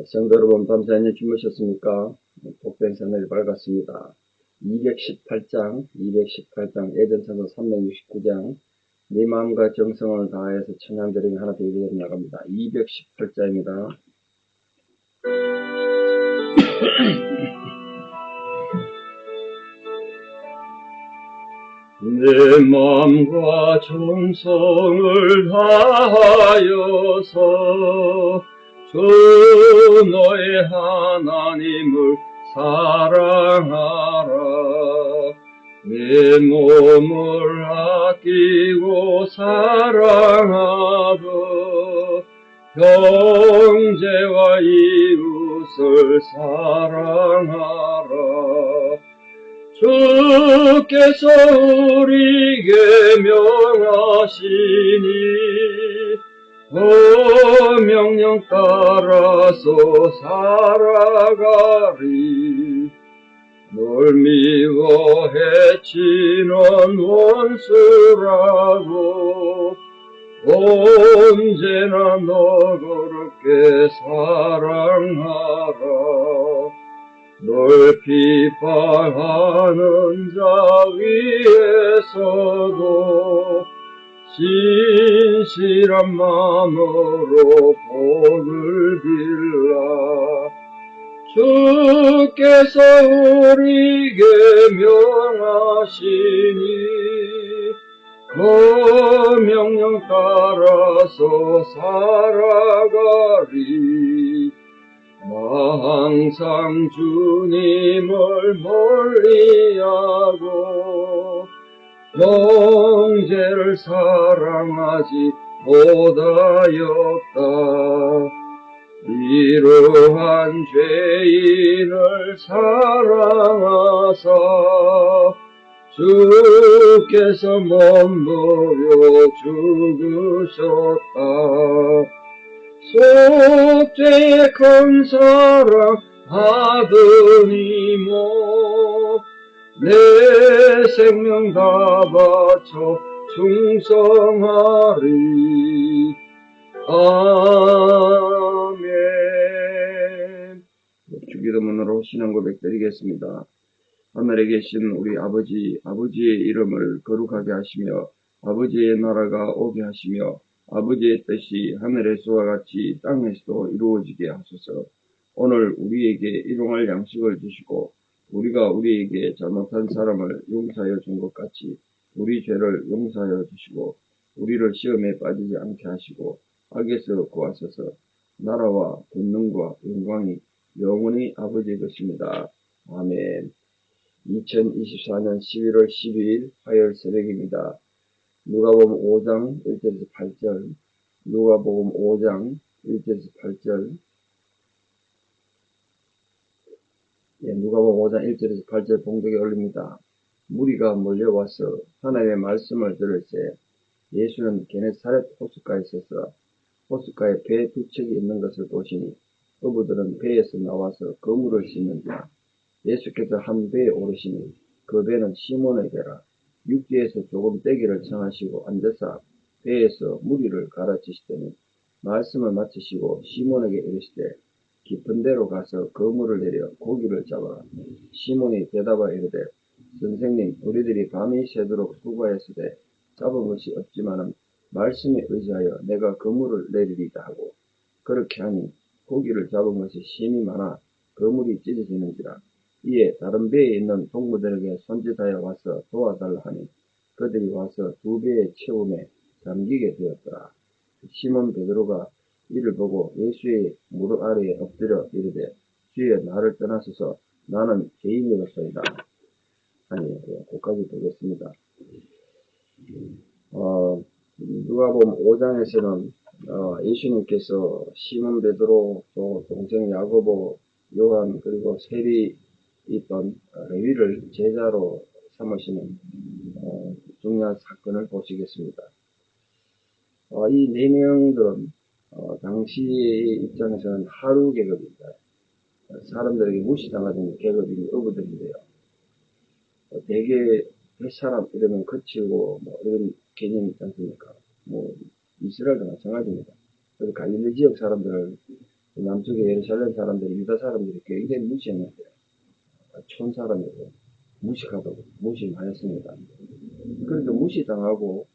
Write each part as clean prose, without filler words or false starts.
성도 여러분, 밤새 안녕 주무셨습니까? 복된 새날이 밝았습니다. 218장 예전찬송 369장, 네 마음과 정성을 다해서 찬양드리며 하나 되게 나갑니다. 218자입니다. 내 마음과 정성을 다하여서 주 너의 하나님을 사랑하라. 내 몸을 아끼고 사랑하고 형제와 이웃을 사랑하라. 주께서 우리에게 명하시니 그 명령 따라서 살아가리. 널 미워 해치는 원수라고 언제나 너 그렇게 사랑하라. 널 비방하는 자 위에서도 진실한 마음으로 복을 빌라. 주께서 우리에게 명하시니 그 명령 따라서 살아가리. 나 항상 주님을 멀리하고 형제를 사랑하지 못하였다. 이러한 죄인을 사랑하사 주께서 몸부려 죽으셨다. 속죄의 큰 사랑 하더니모 내 생명 다 바쳐 충성하리. 아멘. 주기도문으로 신앙 고백 드리겠습니다. 하늘에 계신 우리 아버지의 이름을 거룩하게 하시며 아버지의 나라가 오게 하시며 아버지의 뜻이 하늘에서와 같이 땅에서도 이루어지게 하소서. 오늘 우리에게 일용할 양식을 주시고 우리가 우리에게 잘못한 사람을 용서하여 준 것 같이 우리 죄를 용서하여 주시고 우리를 시험에 빠지지 않게 하시고 악에서 구하소서. 나라와 권능과 영광이 영원히 아버지의 것입니다. 아멘. 2024년 11월 12일 화요일 새벽입니다. 누가복음 5장 1절에서 8절, 누가복음 5장 1절에서 8절, 누가복음 5장 1절에서 8절 봉독에 올립니다. 무리가 몰려와서 하나님의 말씀을 들을새 예수는 게네사렛 호숫가에 서서 호숫가에 배 두 척이 있는 것을 보시니 어부들은 배에서 나와서 그물을 씻는지라. 예수께서 한 배에 오르시니 그 배는 시몬의 배라. 육지에서 조금 떼기를 청하시고 앉아서 배에서 무리를 가르치시더니 말씀을 마치시고 시몬에게 이르시되 깊은 데로 가서 그물을 내려 고기를 잡아라. 시몬이 대답하여 이르되 선생님, 우리들이 밤이 새도록 수고하였으되 잡은 것이 없지만은 말씀에 의지하여 내가 그물을 내리리다 하고 그렇게 하니 고기를 잡은 것이 심히 많아 그물이 찢어지는지라. 이에 다른 배에 있는 동무들에게 손짓하여 와서 도와달라 하니 그들이 와서 두 배의 채움에 잠기게 되었더라. 시몬 베드로가 이를 보고 예수의 무릎 아래에 엎드려 이르되 주여 나를 떠나소서 나는 죄인이었소이다 하니 거기까지 보겠습니다. 누가복음 5장에서는 예수님께서 시몬 베드로 또 동생 야고보 요한 그리고 세리 있던 레위를 제자로 삼으시는 중요한 사건을 보시겠습니다. 이 네 명들은 당시의 입장에서는 하루 계급입니다. 사람들에게 무시당하는 계급인 어부들인데요. 대개 햇사람 이러면 거칠고 이런 개념이 있지 않습니까? 이스라엘도 마찬가지입니다. 그래서 갈릴리 지역 사람들을 남쪽의 예루살렘 사람들이, 유다 사람들이 굉장히 무시했는데, 촌 사람이고, 무식하다고, 무시하였습니다. 그러니까 무시당하고,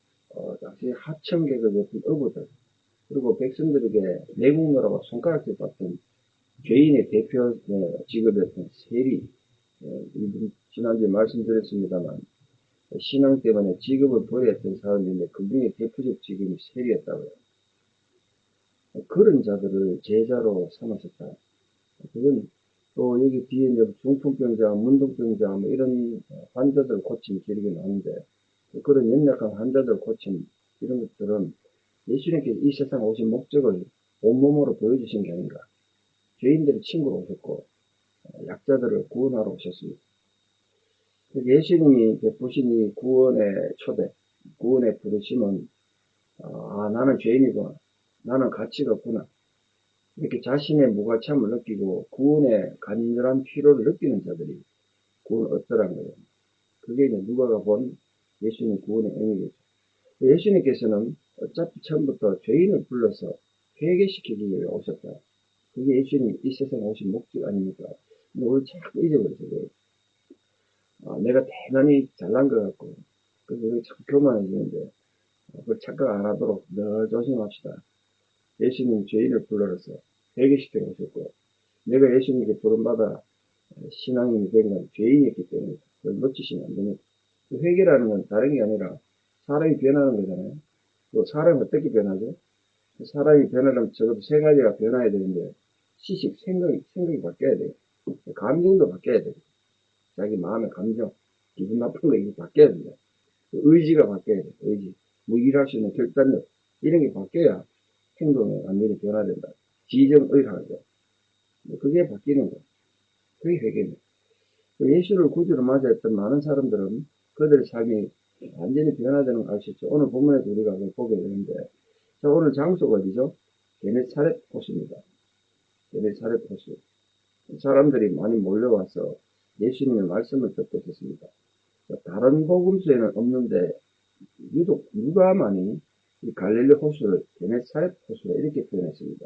당시 하청계급이었던 어부들, 그리고 백성들에게 내국노라고 손가락질 받던 죄인의 대표 직업이었던 세리, 지난주에 말씀드렸습니다만, 신앙 때문에 직업을 버렸던 사람인데, 그 중에 대표적 직업이 세리였다고요. 그런 자들을 제자로 삼았었다. 그건 또 여기 뒤에 이제 중풍병자, 문둥병자, 뭐 이런 환자들 고친 기록이 나오는데, 그런 연약한 환자들 고친 이런 것들은 예수님께서 이 세상 오신 목적을 온몸으로 보여주신 게 아닌가. 죄인들의 친구로 오셨고, 약자들을 구원하러 오셨습니다. 예수님이 베푸신 이 구원의 초대, 구원의 부르심은, 나는 죄인이구나. 나는 가치가 없구나. 이렇게 자신의 무가참을 느끼고 구원의 간절한 필요를 느끼는 자들이 구원을 얻더라는 거예요. 그게 이제 누가가 본 예수님 구원의 의미겠죠. 예수님께서는 어차피 처음부터 죄인을 불러서 회개시키기 위해 오셨다. 그게 예수님이 이 세상에 오신 목적 아닙니까? 근데 오늘 자꾸 잊어버리세요. 내가 대단히 잘난 것 같고, 그래서 우리 자꾸 교만해지는데, 그걸 착각 안 하도록 늘 조심합시다. 예수님 죄인을 불러서 회개시켜 오셨고, 내가 예수님께 부름받아 신앙인이 된 건 죄인이었기 때문에 그걸 놓치시면 안 됩니다. 회개라는 건 다른 게 아니라 사람이 변하는 거잖아요. 또 사람이 어떻게 변하죠? 사람이 변하려면 적어도 세 가지가 변해야 되는데, 생각이 바뀌어야 돼요. 감정도 바뀌어야 돼요. 자기 마음의 감정, 기분 나쁜 거 이게 바뀌어야 된다. 의지가 바뀌어야 돼요. 의지. 뭐 일할 수 있는 결단력, 이런 게 바뀌어야 행동이 완전히 변화된다. 지정의사죠. 그게 바뀌는 거예요. 그게 회개입니다. 예수를 구주로 맞이했던 많은 사람들은 그들의 삶이 완전히 변화되는 걸 알 수 있죠. 오늘 본문에도 우리가 보게 되는데, 자, 오늘 장소가 어디죠? 게네사렛 호수입니다. 게네사렛 호수. 사람들이 많이 몰려와서 예수님의 말씀을 듣고 있었습니다. 다른 복음서에는 없는데 유독 누가만이 이 갈릴리 호수를 게네사렛 호수라 이렇게 표현했습니다.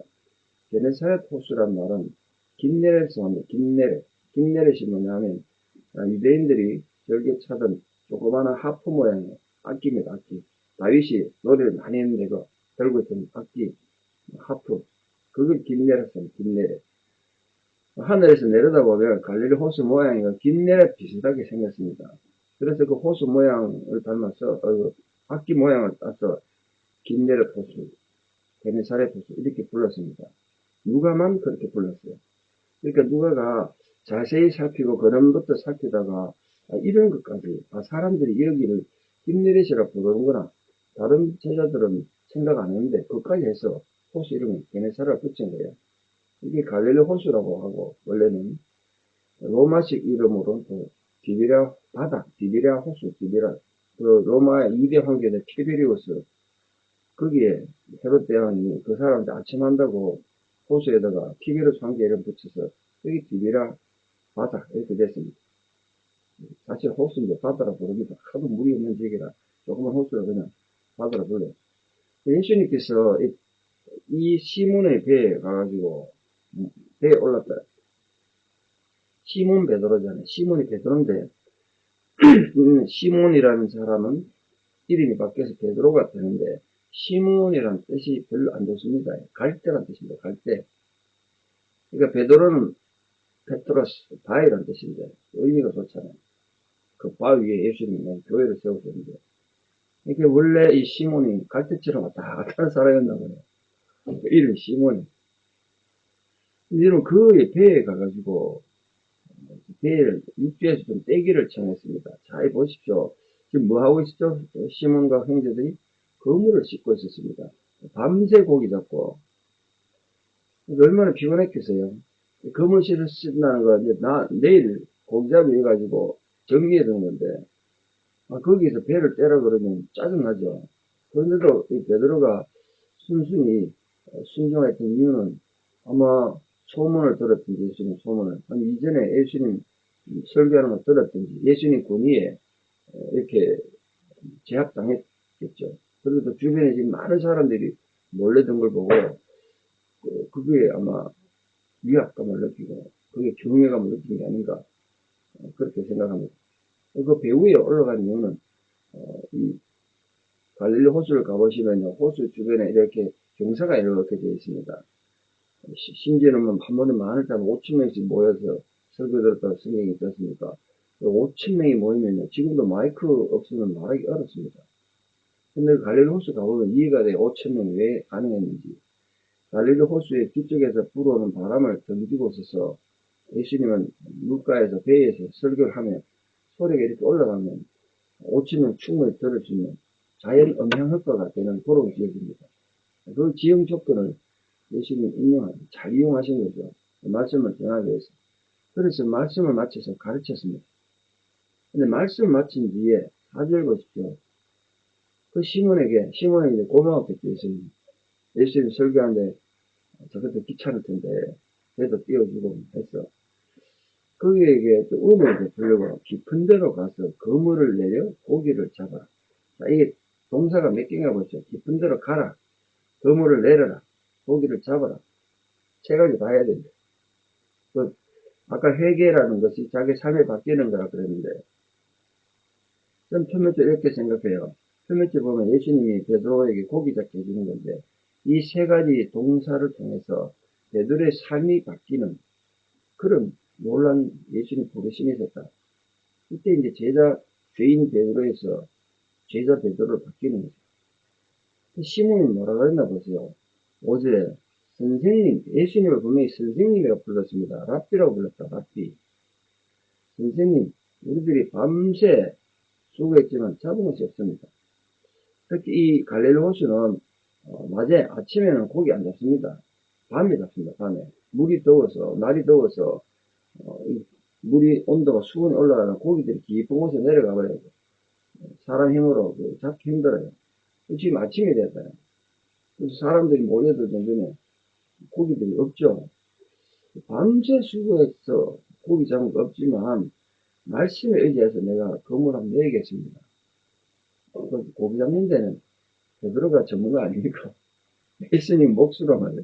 게네사렛 호수란 말은 긴네렛에서 옵니다. 긴네렛이 뭐냐면 유대인들이 즐겨 차던 조그마한 하프 모양의 악기입니다. 악기. 다윗이 노래를 많이 했는데 그 들고 있던 악기 하프. 그걸 긴네렛입니다. 긴네렛. 하늘에서 내려다보면 갈릴리 호수 모양이 긴네렛 비슷하게 생겼습니다. 그래서 그 호수 모양을 닮아서 악기 모양을 따서 긴네렛 호수, 게네사렛 호수 이렇게 불렀습니다. 누가만 그렇게 불렀어요. 그러니까 누가가 자세히 살피고 근원부터 살피다가 이런 것까지 사람들이 여기를 긴네렛이라 부르는구나. 다른 제자들은 생각 안 했는데 그까지 해서 호수 이름을 게네사렛 붙인 거예요. 이게 갈릴리 호수라고 하고 원래는 로마식 이름으로 디비랴 바다, 디비랴 호수, 디비랴 그 로마의 2대 황제는 티베리우스 거기에 헤롯 대왕이 그 사람한테 아침한다고 호수에다가 티베리우스 황제 이름 붙여서 여기 디비랴 바다 이렇게 됐습니다. 사실 호수인데 바다라 부릅니다. 하도 물이 없는 지역이라 조그만 호수라 그냥 바다라 불러요. 예수님께서 이 시몬의 배에 가가지고 배에 올랐다. 시몬 베드로잖아요. 시몬이 베드로인데 시몬이라는 사람은 이름이 바뀌어서 베드로가 되는데 시몬이라는 뜻이 별로 안 좋습니다. 갈대라는 뜻입니다. 갈대. 그러니까 베드로는 페트로스, 바위라는 뜻인데 의미가 좋잖아요. 그 바위 위에 예수님이 교회를 세우셨는데 이게 원래 이 시몬이 갈대처럼 왔다 갔다 하는 사람이었나 보네요. 그 이름이 시몬이. 이런 그의 배에 가가지고 배를 육지에서 좀 떼기를 청했습니다. 잘 보십시오. 지금 뭐 하고 있었죠? 시몬과 형제들이 그물을 씻고 있었습니다. 밤새 고기 잡고 얼마나 피곤했겠어요. 그물 씻는다는 거 이제 내일 고기 잡이 해가지고 정리해야 되는 건데 거기서 배를 떼라 그러면 짜증나죠. 그런데도 이 베드로가 순순히 순종했던 이유는 아마 소문을 들었든지 예수님 소문을 이전에 예수님 설교하는 걸 들었든지 예수님 권위에 이렇게 제압당했겠죠. 그리고 또 주변에 지금 많은 사람들이 몰려든 걸 보고 그게 아마 위압감을 느끼고 그게 경외감을 느낀 게 아닌가 그렇게 생각합니다. 그 배 위에 올라간 이유는 이 갈릴리 호수를 가보시면요, 호수 주변에 이렇게 경사가 이렇게 되어 있습니다. 심지어는 한 번에 많을 때는 5천 명씩 모여서 설교 들었다고 성경이 있지 않습니까? 5천 명이 모이면요, 지금도 마이크 없으면 말하기 어렵습니다. 근데 갈릴리 호수 가보면 이해가 돼. 5천 명이 왜 가능했는지. 갈릴리 호수의 뒤쪽에서 불어오는 바람을 던지고 있어서 예수님은 물가에서 배에서 설교를 하면 소리가 이렇게 올라가면 5천 명 충분히 들을 수 있는 자연 음향 효과가 되는 그런 지역입니다. 그 지형 조건을 예수님이 잘 이용하신 거죠. 말씀을 전하기 위해서. 그래서 말씀을 마쳐서 가르쳤습니다. 근데 말씀을 마친 뒤에 4절 보십시오. 그 시몬에게 고마웠겠죠, 예수님. 예수님 설교하는데 저것도 귀찮을 텐데, 그래도 띄워주고 해서, 거기에게 또 은혜를 베풀려고 깊은 데로 가서 그물을 내려 고기를 잡아라. 자, 이게 동사가 몇 개인가 보죠. 깊은 데로 가라. 그물을 내려라. 고기를 잡아라. 세 가지 다 해야 된다. 그, 아까 회개라는 것이 자기 삶이 바뀌는 거라 그랬는데, 저는 처음부터 이렇게 생각해요. 처음부터 보면 예수님이 베드로에게 고기 잡게 해주는 건데, 이 세 가지 동사를 통해서 베드로의 삶이 바뀌는 그런 놀란 예수님 부르심이 있었다. 이때 이제 죄인 베드로에서 제자 베드로로 바뀌는 거죠. 시몬이 뭐라 그랬나 보세요. 어제 선생님, 예수님을 분명히 선생님이라고 불렀습니다. 랍비라고 불렀다, 랍비. 선생님, 우리들이 밤새 수고했지만 잡은 것이 없습니다. 특히 이 갈릴리 호수는 낮에 아침에는 고기 안 잡습니다. 밤에 잡습니다. 밤에 물이 더워서 날이 더워서 물이 온도가 수온이 올라가면 고기들이 깊은 곳에 내려가 버려요. 사람 힘으로 잡기 힘들어요. 지금 아침이 됐어요. 그래서 사람들이 몰려들 정도면 고기들이 없죠. 밤새 수고해서 고기 잡은 거 없지만 말씀에 의지해서 내가 그물 한번 내겠습니다. 고기 잡는 데는 베드로가 전문가 아닙니까? 예수님 몫으로 말이에요.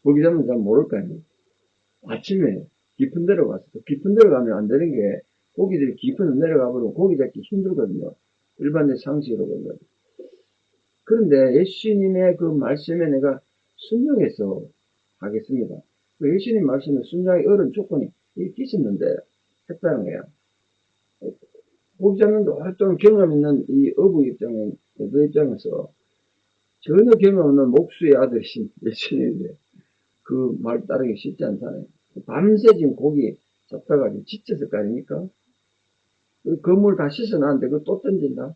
고기 잡는 잘 모를 거 아니에요. 아침에 깊은 데로 가서 깊은 데로 가면 안 되는 게 고기들이 깊은 데 내려가 버리면 고기 잡기 힘들거든요. 일반적 상식으로 보면. 그런데 예수님의 그 말씀에 내가 순종해서 하겠습니다. 예수님 말씀에 순종하기 어려운 조건이 있었는데 했다는 거야. 고기 잡는 데 오랫동안 경험 있는 이 어부 입장에서 전혀 경험 없는 목수의 아들이신 예수님인데 그 말 따르기 쉽지 않잖아요. 밤새 지금 고기 잡다가 지쳤을 거 아닙니까? 그 그물 다 씻어놨는데 그거 또 던진다?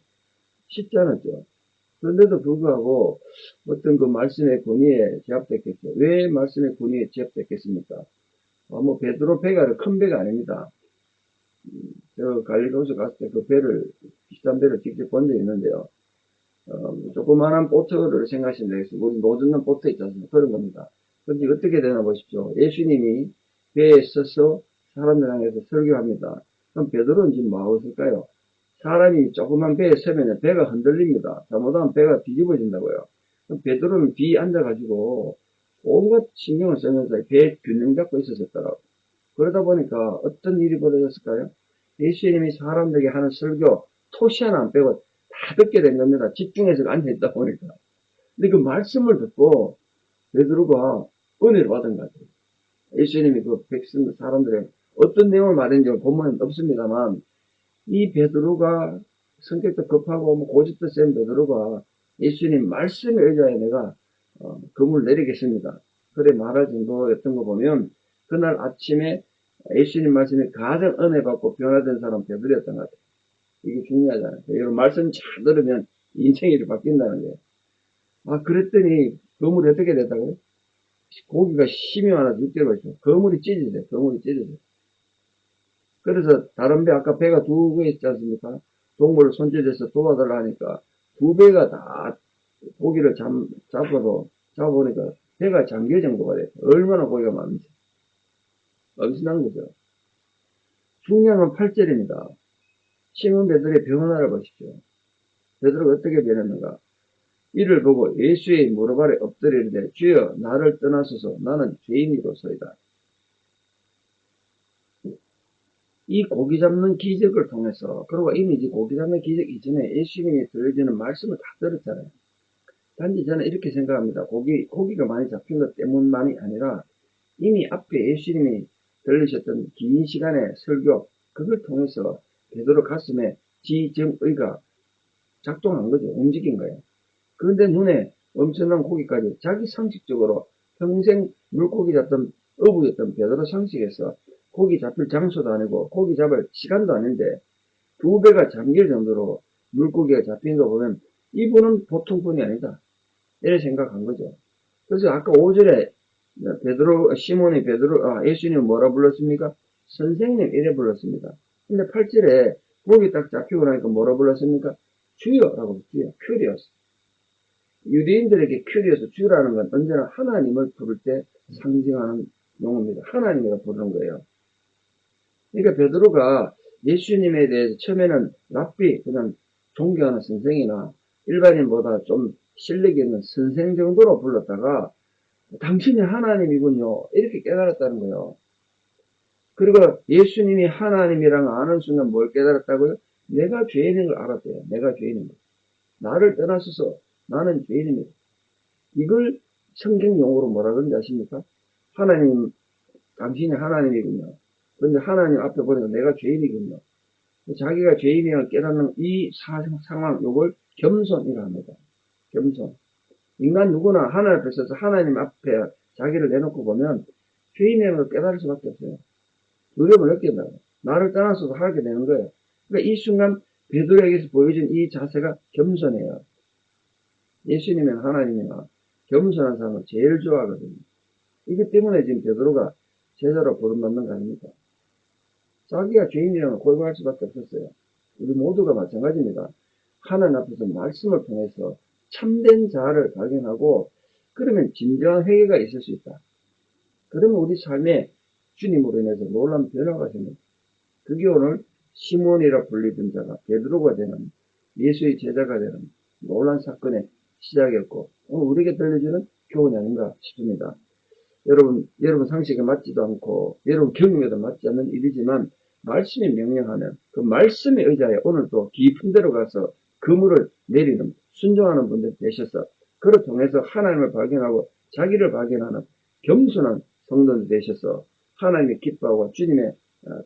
쉽지 않았죠. 그런데도 불구하고 어떤 그 말씀의 권위에 제압됐겠죠. 왜 말씀의 권위에 제압됐겠습니까? 뭐 베드로 배가 큰 배가 아닙니다. 저 갈릴리 호수 갔을 때 그 배를 비슷한 배를 직접 본 적이 있는데요. 조그마한 보트를 생각하시면 되겠습니다. 우리 노젓는 보트 있지 않습니까? 그런 겁니다. 그런데 어떻게 되나 보십시오. 예수님이 배에 서서 사람들 향해서 설교합니다. 그럼 베드로는 지금 뭐 하고 있을까요? 사람이 조그만 배에 서면 배가 흔들립니다. 잘못하면 배가 뒤집어진다고요. 그럼 베드로는 뒤에 앉아가지고 온갖 신경을 쓰면서 배에 균형 잡고 있었더라고요. 그러다 보니까 어떤 일이 벌어졌을까요? 예수님이 사람들에게 하는 설교 토시 하나 안 빼고 다 듣게 된 겁니다. 집중해서 앉아있다 보니까. 근데 그 말씀을 듣고 베드로가 은혜를 받은 것 같아요. 예수님이 그 백성 사람들의 어떤 내용을 말했는지 본문은 없습니다만 이 베드로가 성격도 급하고 뭐 고집도 센 베드로가 예수님 말씀에 의지하여 내가 금을 내리겠습니다. 그래 말할 정도였던 거 보면 그날 아침에 예수님 말씀에 가장 은혜 받고 변화된 사람 베드로였던 것 같아요. 이게 중요하잖아요. 여러분 말씀 잘 들으면 인생이 바뀐다는 거예요. 그랬더니 거물이 어떻게 됐다고요? 고기가 힘이 많아서 6개월 있죠. 거물이 찢어져요. 그래서 다른 배, 아까 배가 두 개 있지 않습니까? 동물을 손질해서 도와달라 하니까 두 배가 다 고기를 잡아보니까 배가 잠길 정도가 돼요. 얼마나 고기가 많은지. 엄청난 거죠. 중요한 건 8절입니다. 시몬 베드로의 변화를 보십시오. 베드로가 어떻게 변했는가? 이를 보고 예수의 무릎 아래 엎드리는데 주여 나를 떠나소서 나는 죄인이로소이다. 이 고기 잡는 기적을 통해서, 그리고 이미 이 고기 잡는 기적 이전에 예수님이 들려주는 말씀을 다 들었잖아요. 단지 저는 이렇게 생각합니다. 고기가 많이 잡힌 것 때문만이 아니라 이미 앞에 예수님이 들리셨던 긴 시간의 설교, 그걸 통해서 베드로 가슴에 지정의가 작동한 거죠. 움직인 거예요. 그런데 눈에 엄청난 고기까지 자기 상식적으로 평생 물고기 잡던 어부였던 베드로 상식에서 고기 잡힐 장소도 아니고 고기 잡을 시간도 아닌데 2배가 잠길 정도로 물고기가 잡힌 거 보면 이분은 보통 분이 아니다. 이렇게 생각한 거죠. 그래서 아까 5절에 시몬이 예수님 뭐라 불렀습니까? 선생님 이래 불렀습니다. 근데 8절에 고기 딱 잡히고 나니까 뭐라 불렀습니까? 주여라고 주여, 큐리오스. 유대인들에게 큐리오스, 주라는 건 언제나 하나님을 부를 때 상징하는 용어입니다. 하나님이라 부르는 거예요. 그러니까 베드로가 예수님에 대해서 처음에는 랍비, 그냥 존경하는 선생이나 일반인보다 좀 실력이 있는 선생 정도로 불렀다가 당신이 하나님이군요. 이렇게 깨달았다는 거예요. 그리고 예수님이 하나님이랑 아는 순간 뭘 깨달았다고요? 내가 죄인인 걸 알았대요. 내가 죄인인 걸. 나를 떠나서서 나는 죄인입니다. 이걸 성경 용어로 뭐라 그런지 아십니까? 하나님, 당신이 하나님이군요. 그런데 하나님 앞에 보니까 내가 죄인이군요. 자기가 죄인이라고 깨닫는 이 상황, 요걸 겸손이라 합니다. 겸손. 인간 누구나 하나님 앞에 서서 하나님 앞에 자기를 내놓고 보면 죄인이라는 걸 깨달을 수밖에 없어요. 두려움을 느낀다고. 나를 떠나서도 하게 되는 거예요. 그러니까 이 순간 베드로에게서 보여진 이 자세가 겸손해요. 예수님은 하나님이나 겸손한 사람을 제일 좋아하거든요. 이것 때문에 지금 베드로가 제자로 부름받는 거 아닙니까? 자기가 죄인이라면 고백할 수밖에 없었어요. 우리 모두가 마찬가지입니다. 하나님 앞에서 말씀을 통해서 참된 자아를 발견하고 그러면 진정한 회개가 있을 수 있다. 그러면 우리 삶에 주님으로 인해서 놀라운 변화가 생깁니다. 그게 오늘 시몬이라 불리던 자가 베드로가 되는 예수의 제자가 되는 놀라운 사건의 시작이었고 오늘 우리에게 들려주는 교훈이 아닌가 싶습니다. 여러분 상식에 맞지도 않고 여러분 경험에도 맞지 않는 일이지만 말씀이 명령하면 그 말씀에 의지하여 오늘도 깊은 데로 가서 그물을 내리는 순종하는 분들 되셔서 그를 통해서 하나님을 발견하고 자기를 발견하는 겸손한 성도들 되셔서 하나님의 기뻐하고 주님의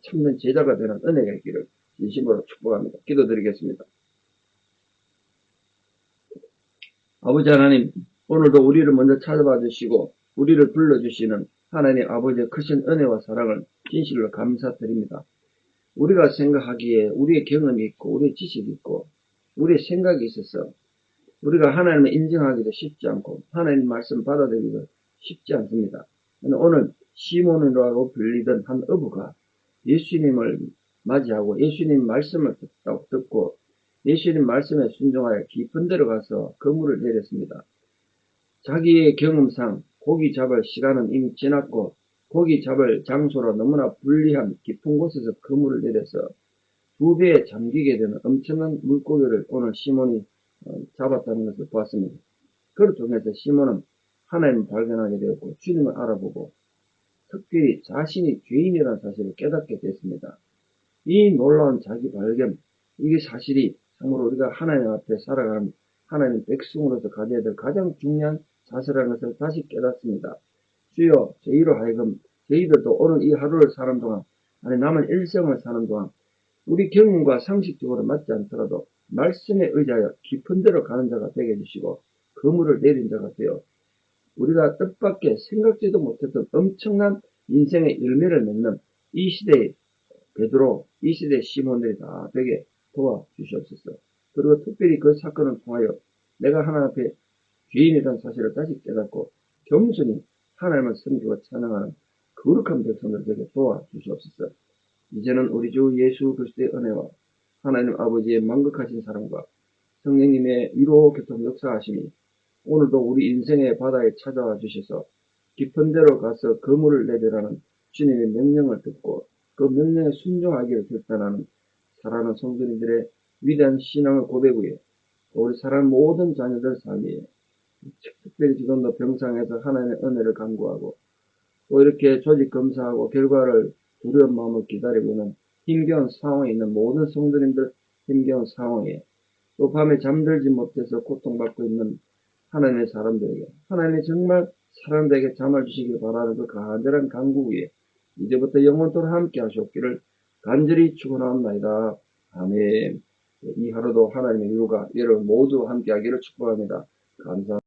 참된 제자가 되는 은혜가 있기를 진심으로 축복합니다. 기도드리겠습니다. 아버지 하나님, 오늘도 우리를 먼저 찾아봐 주시고 우리를 불러주시는 하나님 아버지의 크신 은혜와 사랑을 진실로 감사드립니다. 우리가 생각하기에 우리의 경험이 있고 우리의 지식이 있고 우리의 생각이 있어서 우리가 하나님을 인정하기도 쉽지 않고 하나님 말씀 받아들이기도 쉽지 않습니다. 오늘 시몬이라고 불리던 한 어부가 예수님을 맞이하고 예수님 말씀을 듣고 예수님 말씀에 순종하여 깊은 데로 가서 그물을 내렸습니다. 자기의 경험상 고기 잡을 시간은 이미 지났고 고기 잡을 장소로 너무나 불리한 깊은 곳에서 그물을 내려서 2배에 잠기게 되는 엄청난 물고기를 오늘 시몬이 잡았다는 것을 보았습니다. 그를 통해서 시몬은 하나님을 발견하게 되었고 주님을 알아보고 특별히 자신이 죄인이라는 사실을 깨닫게 됐습니다. 이 놀라운 자기 발견, 이게 사실이 참으로 우리가 하나님 앞에 살아가는 하나님 백성으로서 가져야 될 가장 중요한 자세라는 것을 다시 깨닫습니다. 주여, 저희로 하여금 저희들도 오늘 이 하루를 사는 동안 아니 남은 일생을 사는 동안 우리 경험과 상식적으로 맞지 않더라도 말씀에 의지하여 깊은 데로 가는 자가 되게 해주시고 그물을 내린 자가 되어 우리가 뜻밖의 생각지도 못했던 엄청난 인생의 열매를 맺는 이 시대의 베드로, 이 시대의 시몬들이 다 되게 도와주시옵소서. 그리고 특별히 그 사건을 통하여 내가 하나님 앞에 죄인이라는 사실을 다시 깨닫고 겸손히 하나님을 섬기고 찬양하는 거룩한 백성들 되게 도와주시옵소서. 이제는 우리 주 예수 그리스도의 은혜와 하나님 아버지의 만극하신 사랑과 성령님의 위로 교통 역사하심이 오늘도 우리 인생의 바다에 찾아와 주셔서 깊은 데로 가서 그물을 내리라는 주님의 명령을 듣고 그 명령에 순종하기를 결단하는 사랑하는 성도님들의 위대한 신앙의 고백 위에 우리 사랑하는 모든 자녀들 삶에 특별히 지금도 병상에서 하나님의 은혜를 간구하고 또 이렇게 조직 검사하고 결과를 두려운 마음을 기다리고 있는 힘겨운 상황에 있는 모든 성도님들 힘겨운 상황에 또 밤에 잠들지 못해서 고통받고 있는 하나님의 사람들에게 하나님이 정말 사람들에게 잠을 주시길 바라는 그 간절한 간구 위에 이제부터 영원토록 함께 하시옵기를 간절히 축원합니다. 아멘. 이 하루도 하나님의 위로가 여러분 모두 함께 하기를 축복합니다. 감사합니다.